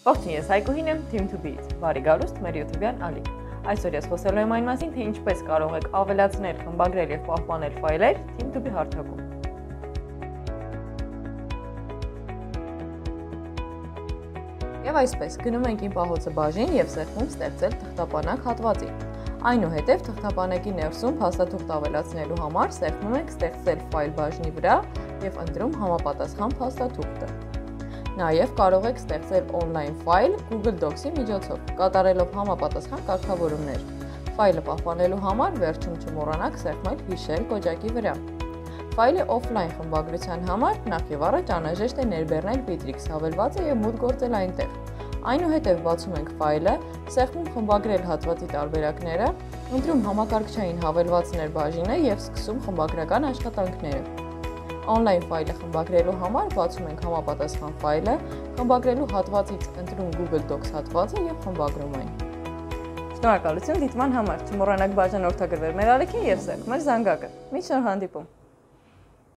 Ողջույն, ես Հայկուհին եմ Team2B-ից։ Բարի գալուստ մեր YouTube-յան ալիք։ Այսօր ես խոսելու եմ այն մասին, թե ինչպես կարող եք ավելացնել, խմբագրել եւ պահպանել ֆայլեր Team2B հարթակում։ Եվ այսպես, գնում ենք իմ պահոցը բաժին եւ սեղմում ստեղծել թղթապանակ հատվածի։ Այնուհետև թղթապանակի ներսում փաստաթուղթ ավելացնելու համար սեղմում ենք ստեղծել ֆայլ բաժնի վրա եւ ընտրում համապատասխան փաստաթուղթը։ Նաև կարող եք ստեղծել on-line ֆայլ Google Docs-ի միջոցով, կատարելով համապատասխան կարգավորումներ։ Ֆայլը պահպանելու համար վերջում չմոռանաք սեղմել հիշել կոճակի վրա։ Ֆայլի օֆլայն խմբագրության համար նախ եւ առաջ անհրաժեշտ է ներբեռնել Bittrex հավելվածը եւ մուտք գործել այնտեղ։ Այնուհետև բացում ենք ֆայլը, սեղմում խմբագրել հատվածի տարբերակները, ընտրում համակարգչային հավելվածներ բաժինը եւ սկսում խմբագրական աշխատանքները։ On-line ֆայլը խմբագրելու համար բացում ենք համապատասխան ֆայլը, խմբագրելու հատվածից ընտրում Google Docs հատվածը եւ խմբագրում այն։ Շնորհակալություն դիտման համար։ Չմոռանաք բաժանորդագրվել մեր ալիքին եւ սեղմել զանգակը։ Մինչ նոր հանդիպում։